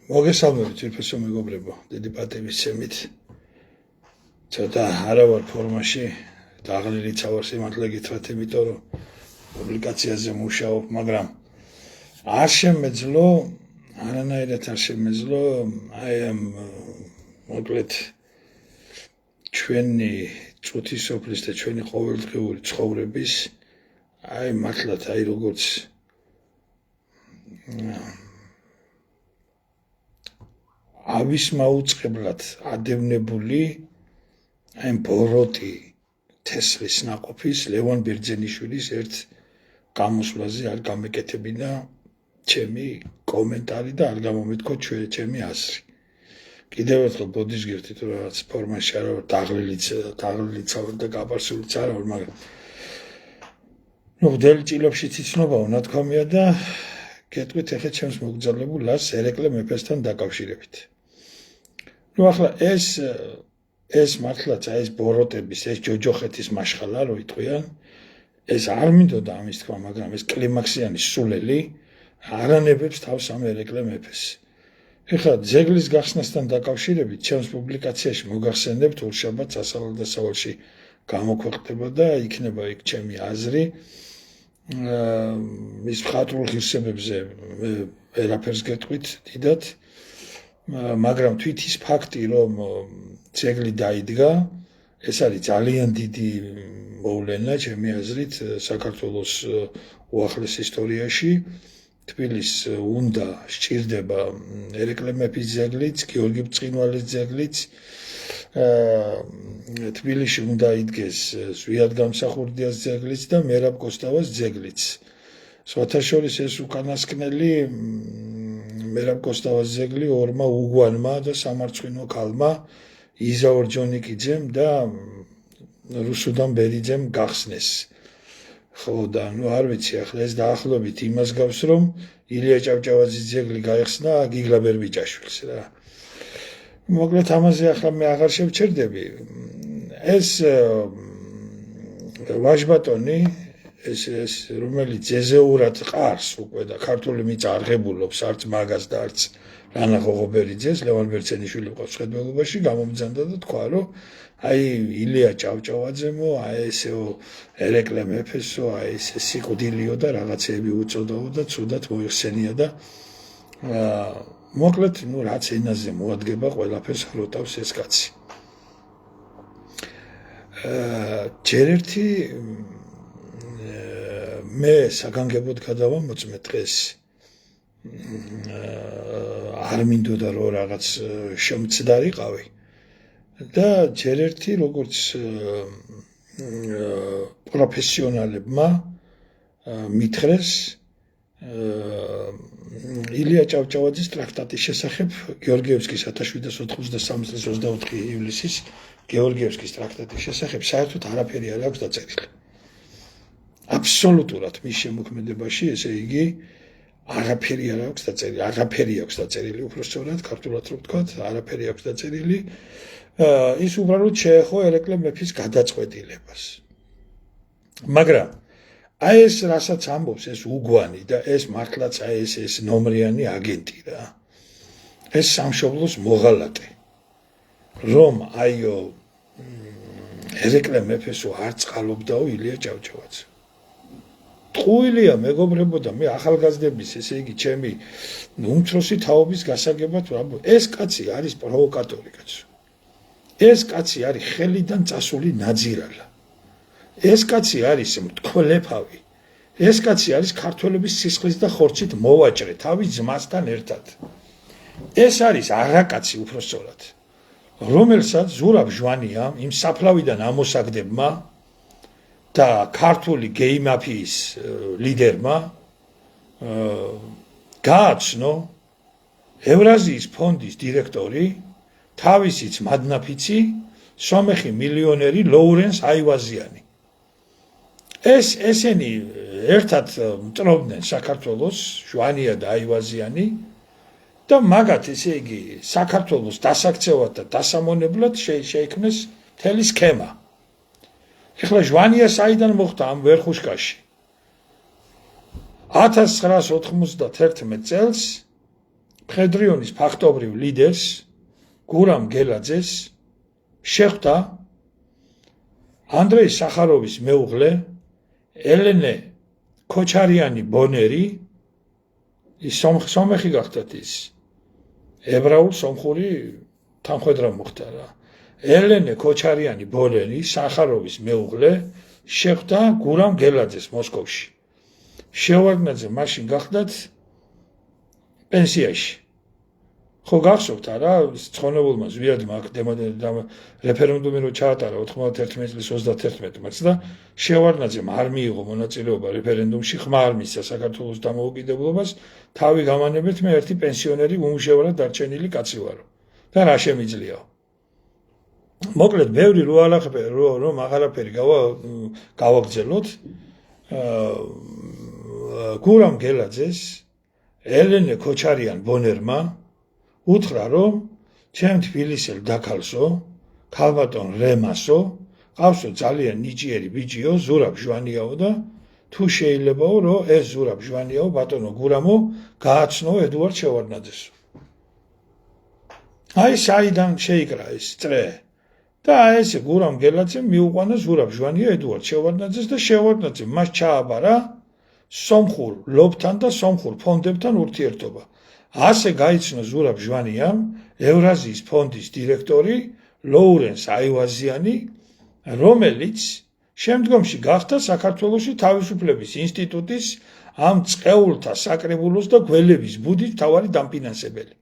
მოგესალმებით ძვირფასო მეგობრებო, დიდი პატივისცემით. ცოტა არა ვარ ფორმაში, დაღლილიც ავარ სიმართლე გითხრათ, იმიტომ რომ პუბლიკაციაზე მუშაობ, მაგრამ არ შემეძლო, არანაირად არ შემეძლო, აი ამ მოკლედ ჩვენი წუთი სოფლის და ჩვენი ყოველდღიური ცხოვრების, აი მართლაც აი როგორც ავის მაუწყებლად ადევნებული აი ბოროტი თესლის ნაყოფის ლევან ბერძენიშვილის ერთ გამოსვლაზე არ გამეკეთებინა ჩემი კომენტარი და არ გამომეთქო ჩემი აზრი. კიდევ ერთხელ ბოდიშგირდით რომ რაღაც ფორმაში არა ვარ, დაღლილიც ვარ და გაბარსულიც არა ვარ, მაგრამ უდელი ჭილებში ციცნობაა ნათქვამია და გეტყვით ახლა ჩემს მოგძალებულ ლას ერეკლე მეფესთან დაკავშირებით. ახლა ეს მართლაც ეს ბოროტების, ეს ჯოჯოხეთის მაშხალა რო იტყვიან, ეს არ მინდოდა ამის თქვა, მაგრამ ეს კლიმაქსიანი სულელი არანებებს თავს ამ ერეკლე მეფეს. ეხლა ძეგლის გახსნასთან დაკავშირებით ჩემს პუბლიკაციაში მოგახსენებთ ურშაბათს სასწავლო-დასავალში გამოქვეყნდება და იქნება იქ ჩემი აზრი. ის მხატვრულ ღირსებებზე ვერაფერს გეტყვით დიდად, მაგრამ თვით ის ფაქტი, რომ ძეგლი დაიდგა, ეს არის ძალიან დიდი მოვლენა ჩემი აზრით საქართველოს უახლეს ისტორიაში. თბილისს უნდა სჭირდება ერეკლე მეფის ძეგლიც, გიორგი ბრწყინვალის ძეგლიც, თბილისში უნდა იდგეს ზვიად გამსახურდიას ძეგლიც და მერაბ კოსტავას ძეგლიც. სხვათა შორის ეს უკანასკნელი მერაბ კოსტავას ძეგლი ორმა უგვანმა და სამარცხვინო ქალმა იზა ორჯონიკიძემ და რუსუდან ბერიძემ გახსნეს. ხო და არ ვიცი ახლა ეს დაახლოებით იმას გავს, რომ ილია ჭავჭავაძის ძეგლი გაიხსნა გიგლა ბერბიჭაშვილს რა. მოკლედ ამაზე ახლა მე აღარ შევჩერდები. ეს ვაჟბატონი, ეს რომელიც ზეზეურად ყარს უკვე და ქართული მიწა არღებულობს არც მაგას და არც რანა ღოღობერიძეს, ლევან ბერძენიშვილი ყავს ხედველობაში, გამომძანდა და თქვა, რომ აი ილია ჭავჭავაძემო, აი ესეო ერეკლე მეფესო, აი ესე სიკვდილიო და რაღაცეები უწოდაო და ცუდად მოიხსენია და მოკლედ, რაც ენაზე მოადგება, ყველაფერს ხროტავს ეს კაცი. ჯერ ერთი მე საგანგებოდ გადავამოწმე დღეს. არ მინდოდა რომ რაღაც შემცდარიყავი და ჯერ ერთი როგორც პროფესიონალებმა მითხრეს ილია ჭავჭავაძის ტრაქტატის შესახებ გეორგიევსკის 1793 წლის 24 ივლისის გეორგიევსკის ტრაქტატის შესახებ საერთოდ არაფერი არ აქვს დაწერილი. აბსოლუტურად მის შემოქმედებაში, ესე იგი არაფერი არ აქვს დაწერილი, არაფერი აქვს დაწერილი, უბრალოდ ქართულად რო ვთქვათ, არაფერი აქვს დაწერილი. ის უბრალოდ შეეხო ერეკლე მეფის გადაწყვეტილებას. მაგრამ აი ეს რასაც ამბობს ეს უგვანი და ეს მართლაც აი ეს ნომრიანი აგენტი რა. ეს სამშობლოს მოღალატე. რომ აიო ერეკლე მეფესო არ წყალობდაო ილია ჭავჭავაძე. ტყუილია მეგობრებო და მე ახალგაზრდების, ესე იგი ჩემი უმცროსი თაობის გასაგებად ვამბობ, ეს კაცი არის პროვოკატორი კაცო. ეს კაცი არის ხელიდან წასული ნაძირალა. ეს კაცი არის მტკვლეფავი. ეს კაცი არის ქართველების სისხლის და ხორცით მოვაჭრე თავის ძმასთან ერთად. ეს არის არაკაცი უბრალოდ, რომელსაც ზურაბ ჟვანიამ იმ საფლავიდან ამოსაგდებმა და ქართული გეი მაფიის ლიდერმა გააცნო ევრაზიის ფონდის დირექტორი, თავისიც მადნაფიცი, სომეხი მილიონერი ლოურენს აივაზიანი. ესენი ერთად მტრობდნენ საქართველოს, ჟვანია და აივაზიანი და მაგათ ესე იგი საქართველოს დასაქცევად და დასამონებლად შეიქმნეს მთელი სქემა. ეხლა ჟვანია საიდან მოხდა ამ ვერხუშკაში? 1991 წელს მხედრიონის ფაქტობრივ ლიდერს გურამ გელაძეს შეხვდა ანდრეი სახაროვის მეუღლე ელენე ქოჩარიანი ბონერი ის სომეხი გახდათ ის ებრაულ სომხური თანხმედრა მოხდა რა ელენე ქოჩარიანი ბონერი სახაროვის მეუღლე შეხვდა გურამ გელაძეს მოსკოვში შევარდნაძე მაშინ გახდათ პენსიაში ხო გახსოვთ არა ცხონებულმა ზვიადმა რეფერენდუმი რო ჩაატარა 91 წლის 31 მარტს და შევარდნაძემ არ მიიღო მონაწილეობა რეფერენდუმში ხმა არ მისცა საქართველოს დამოუკიდებლობას თავი გამანებეთ მე ერთი პენსიონერი უმუშევრად დარჩენილი კაცი ვარო და რა შემიძლია მოკლედ ბევრი რომ აღარაფერი გავაგრძელოთ გურამ გელაძეს ელენე ქოჩარიან ბონერმა უთხრა რომ ჩემ თბილისელ დაქალსო ქალბატონ რემასო ყავსო ძალიან ნიჭიერი ბიჭიო ზურაბ ჟვანიაო და თუ შეიძლებაო რომ ეს ზურაბ ჟვანიაო ბატონო გურამო გააცნო ედუარდ შევარდნაძესო აი საიდან შეიკრა ეს წრე და ესე გურამ გელაძემ მიუყვანა ზურაბ ჟვანია ედუარდ შევარდნაძეს და შევარდნაძემ მას ჩააბარა სომხურ ლობთან და სომხურ ფონდებთან ურთიერთობა ასე გაიცნო ზურაბ ჟვანიამ ევრაზიის ფონდის დირექტორი ლოურენს აივაზიანი რომელიც შემდგომში გახდა საქართველოში თავისუფლების ინსტიტუტის ამ წყეულთა საკრებულოს და გველების ბუდის მთავარი დამფინანსებელი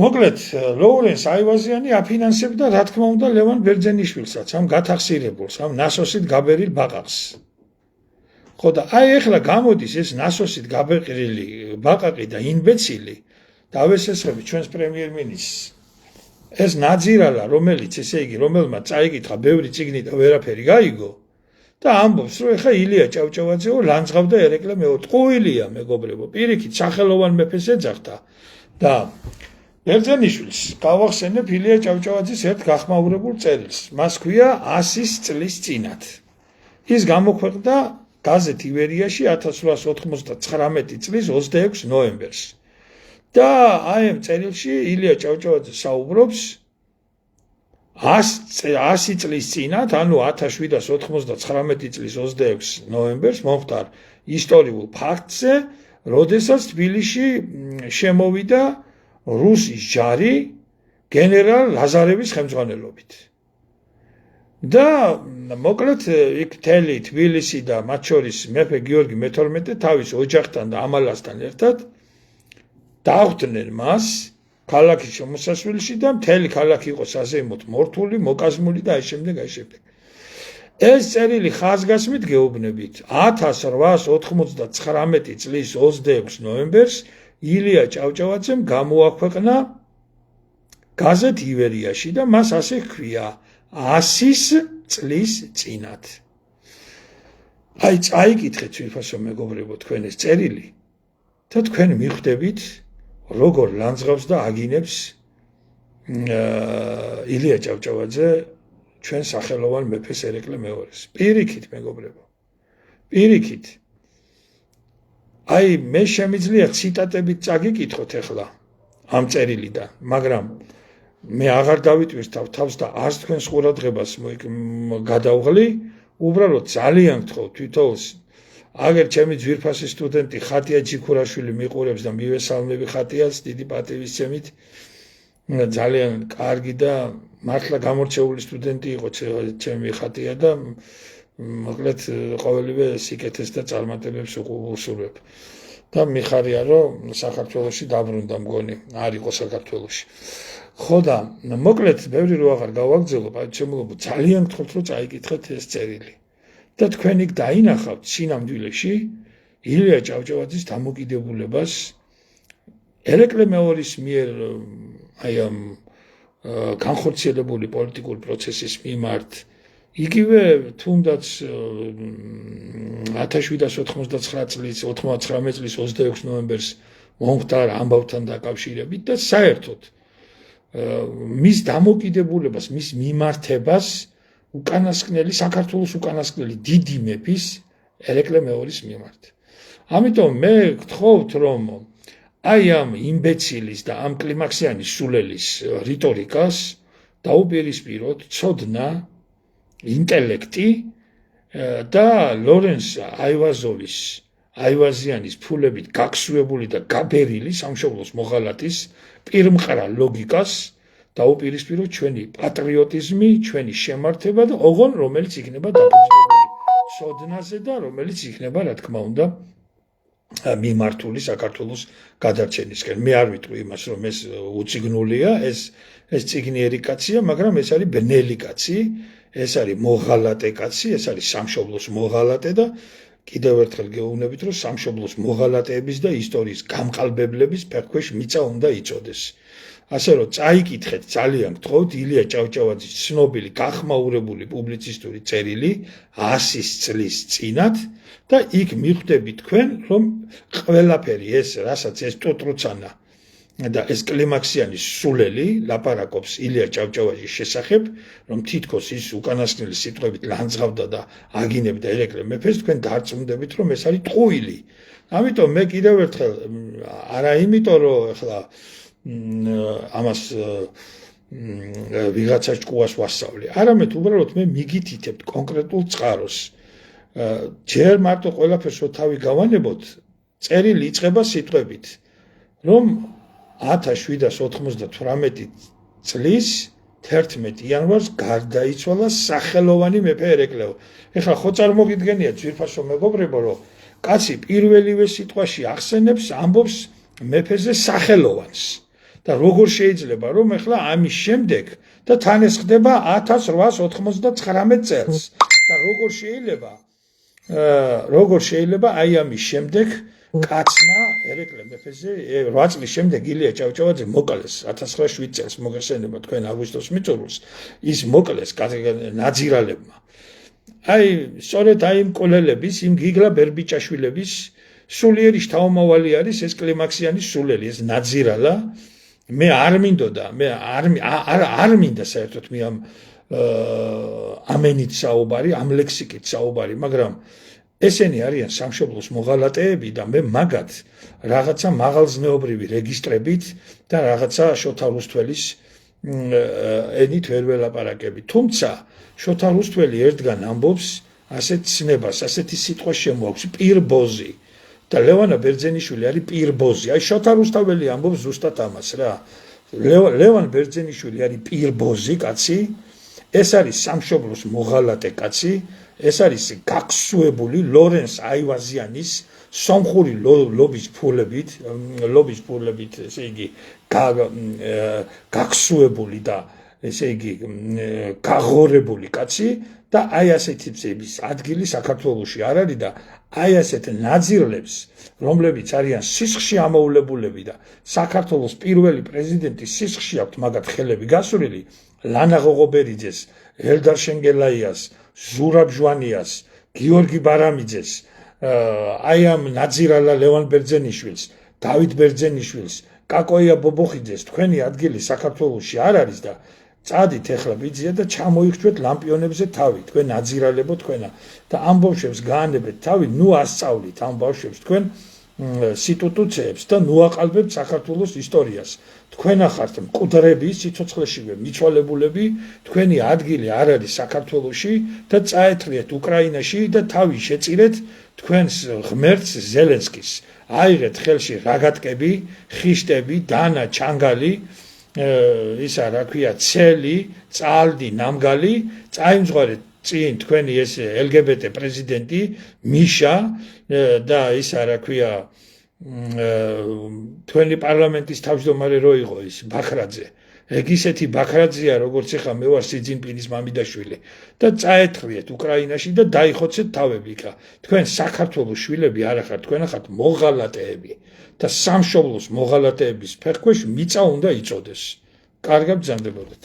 მოკლედ ლოურენს აივაზიანი აფინანსებდა რა თქმა უნდა ლევან ბერძენიშვილსაც ამ გათახსირებულს ამ ნასოსით გაბერილ ბაყაყს ხო და აი ეხლა გამოდის ეს ნასოსით გაბეყრილი ბაყაყი და ინბეცილი დავესესხები ჩვენს პრემიერ-მინისტრს ეს ნაძირალა რომელიც ესე იგი რომელმაც წაიკითხა ბევრი წიგნი და ვერაფერი გაიგო და ამბობს რომ ეხა ილია ჭავჭავაძეო ლანძღავდა ერეკლე მეოტყუილია მეგობრებო პირიქით სახელოვან მეფეს ეძახდა და ბერძენიშვილს გავახსენებ ილია ჭავჭავაძის ერთ გახმაურებულ წერილს მას ქვია 100 წლის წინათ ის გამოქვეყნდა გაზეთ ივერიაში 1899 წლის 26 ნოემბერს და აი ამ წერილში ილია ჭავჭავაძე საუბრობს 100 წლის წინათ ანუ 1799 წლის 26 ნოემბერს მომხდარ ისტორიულ ფაქტზე როდესაც თბილისში შემოვიდა რუსის ჯარი გენერალ ლაზარევის ხელმძღვანელობით და მოკლედ იქ მთელი თბილისი და მათ შორის მეფე გიორგი მე-12 თავის ოჯახთან და ამალასთან ერთად დახვდნენ მას ქალაქის შემოსასვლელში და მთელი ქალაქი იყო საზეიმოდ მორთული, მოკაზმული და აი შემდეგ. ეს წერილი ხაზგასმით გეუბნებით 1899 წლის 26 ნოემბერს ილია ჭავჭავაძემ გამოაქვეყნა გაზეთ ივერიაში და მას ასე ჰქვია 100 წლის წინათ. აი წაიკითხეთ ვიფასო მეგობრებო თქვენ ეს წერილი და თქვენ მიხვდებით როგორ ლანძღავს და აგინებს ილია ჭავჭავაძე ჩვენ სახელოვან მეფეს ერეკლე მეორეს. პირიქით მეგობრებო. პირიქით. აი მე შემიძლია ციტატებით წაგიკითხოთ ახლა ამ წერილიდან, მაგრამ მე აღარ დავიტვირთავ თავს და არც თქვენს ყურადღებას გადავღლი, უბრალოდ ძალიან გთხოვთ თვითონს აგერ ჩემი ძვირფასი სტუდენტი ხატია ჯიქურაშვილი მიყურებს და მივესალმები ხატიას დიდი პატივისცემით ძალიან კარგი და მართლა გამორჩეული სტუდენტი იყო ჩემი ხატია და მოკლედ ყოველივე სიკეთეს და წარმატებებს უხურებ და მიხარია რომ საქართველოში დაბრუნდა მგონი არ იყო საქართველოში ხო და მოკლედ ბევრი რო აღარ გავაგრძელო ჩემულობ ძალიან გთხოვთ რომ წაიკითხეთ ეს წერილი და თქვენ იქ დაინახავთ სინამდვილეში ილია ჭავჭავაძის დამოკიდებულებას ერეკლე მეორის მიერ აი ამ განხორციელებული პოლიტიკური პროცესის მიმართ იგივე თუნდაც 1799 წლის 99 წლის 26 ნოემბერს მომხდარ ამბავთან დაკავშირებით და საერთოდ მის დამოკიდებულებას, მის მიმართებას უკანასკნელი საქართველოს უკანასკნელი დიდი მეფის ერეკლე მეორის მიმართ. ამიტომ მე გთხოვთ რომ აი ამ იმბეცილის და ამ კლიმაქსიანის სულელის რიტორიკას დაუპირისპიროთ ცოდნა, ინტელექტი და ლორენს აივაზიანის ფულებით გაქსუებული და გაბერილი სამშობლოს მოღალატის პირმყრა ლოგიკას დაუპირისპიროთ ჩვენი პატრიოტიზმი, ჩვენი შემართება და ოღონ რომელიც იქნება დაფუძნებული ცოდნაზე და რომელიც იქნება რა თქმა უნდა მიმართული საქართველოს გადარჩენისკენ. მე არ ვიტყვი იმას რომ ეს უციგნულია, ეს ციგნიერი კაცია, მაგრამ ეს არის ბნელი კაცი, ეს არის მოღალატე კაცი, ეს არის სამშობლოს მოღალატე და კიდევ ერთხელ გეუბნებით რომ სამშობლოს მოღალატეების და ისტორიის გამყალბებლების ფეხქვეშ მიწა უნდა იწოდეს. ასე რომ წაიკითხეთ ძალიან გთხოვთ ილია ჭავჭავაძის ცნობილი გახმაურებული პუბლიცისტური წერილი 100 წლის წინათ და იქ მიხვდებით თქვენ რომ ყველაფერი ეს რასაც ეს ტუტრუცანა და ეს კლიმაქსიანის სულელი ლაპარაკობს ილია ჭავჭავაძის შესახებ რომ თითქოს ის უკანასკნელი სიტყვებით ლანძღავდა და აგინებდა ერეკლე მეფეს თქვენ დარწმუნდებით რომ ეს არის ტყუილი. ამიტომ მე კიდევ ერთხელ არა იმიტომ რომ ახლა ამას ვიღაცა ჭკუას ვასწავლე. არამედ უბრალოდ მე მიგითითებთ კონკრეტულ წყაროს. ჯერ მარტო ყველაფერს რო თავი გავანებოთ, წერილი იწყება სიტყვებით, რომ 1798 წლის 11 იანვარს გარდაიცვალა სახელოვანი მეფე ერეკლეო. ეხლა ხო წარმოგიდგენიათ ძვირფასო მეგობრებო, რომ კაცი პირველივე სიტყვაში ახსენებს, ამბობს მეფეზე სახელოვანს. და როგორ შეიძლება რომ ეხლა ამის შემდეგ და თან ეს ხდება 1899 წელს და როგორ შეიძლება აი ამის შემდეგ კაცმა ერეკლე მეფეზე 8 წლის შემდეგ ილია ჭავჭავაძე მოკლეს 1907 წელს მოგესალმება თქვენ აგვისტოს მიწურულს ის მოკლეს ნაძირალებმა. აი სწორედ აი იმ კოლელების იმ გიგლა ბერბიჭაშვილების სულიერი შთამომავალი არის ეს კლიმაქსიანის სულელი ეს ნაძირალა. მე არ მინდოდა, არ მინდა საერთოდ მე ამენით საუბარი, ამ ლექსიკით საუბარი, მაგრამ ესენი არიან სამშობლოს მოღალატეები და მე მაგათ რაღაცა მაღალზნეობრივი რეგისტრებით და რაღაცა შოთა რუსთველის ენით ვერ ველაპარაკები. თუმცა შოთა რუსთველი ერთგან ამბობს ასეთ ცნებას, ასეთი სიტყვა შემოაქვს პირბოზი. და ლევანა ბერძენიშვილი არის პირბოზი. აი შოთა რუსთაველი ამბობს ზუსტად ამას რა. ლევან ბერძენიშვილი არის პირბოზი კაცი, ეს არის სამშობლოს მოღალატე კაცი, ეს არის გაქსუებული ლორენს აივაზიანის სომხური ლობის ფულებით, ესე იგი გაქსუებული და ესე იგი გაღორებული კაცი და აი ასეთი ადგილი საქართველოში არ არის და აი ასეთ ნაძირლებს, რომლებიც არიან სისხლში ამოულებულები და საქართველოს პირველი პრეზიდენტის სისხლში აქვთ მაგათ ხელები გასურილი, ლანა ღოღობერიძეს, ელდარ შენგელაიას, ზურაბ ჟვანიას, გიორგი ბარამიძეს, აი ამ ნაძირალა ლევან ბერძენიშვილს, დავით ბერძენიშვილს, კაკოია ბობოხიძეს, თქვენი ადგილი საქართველოში არ არის და წადით ეხლა ბიძია და ჩამოიხვდეთ ლამპიონებზე თავი, თქვენ ნაძირალებო თქვენა და ამ ბავშვებს გაანებეთ თავი, ნუ ასწავლით ამ ბავშვებს თქვენ სიტუტუციებს და ნუ აყალბებთ საქართველოს ისტორიას. თქვენ ახართ მკვდრები სიცოცხლეშივე მიცვალებულები, თქვენი ადგილი არ არის საქართველოში და წაეთრიეთ უკრაინაში და თავი შეწირეთ თქვენს ღმერთს ზელენსკის. აიღეთ ხელში რაგატკები, ხიშტები, დანა, ჩანგალი, ისა რა ქვია ცელი, წალდი, ნამგალი, წაიმძღვარეთ წინ თქვენი ეს LGBT პრეზიდენტი მიშა და ისა რა ქვია თქვენი პარლამენტის თავმჯდომარე რო იყო ის ბაქრაძე. ეგ ისეთი ბაქრაძეა როგორც ეხა მე ვარ სი ძინპინის მამიდაშვილი და წაეთრიეთ უკრაინაში და დაიხოცეთ თავები იქა. თქვენ საქართველოს შვილები არ ახართ, თქვენ ახართ მოღალატეები და სამშობლოს მოღალატეების ფეხქვეშ მიწა უნდა იწოდეს. კარგად ბრძანდებოდეთ.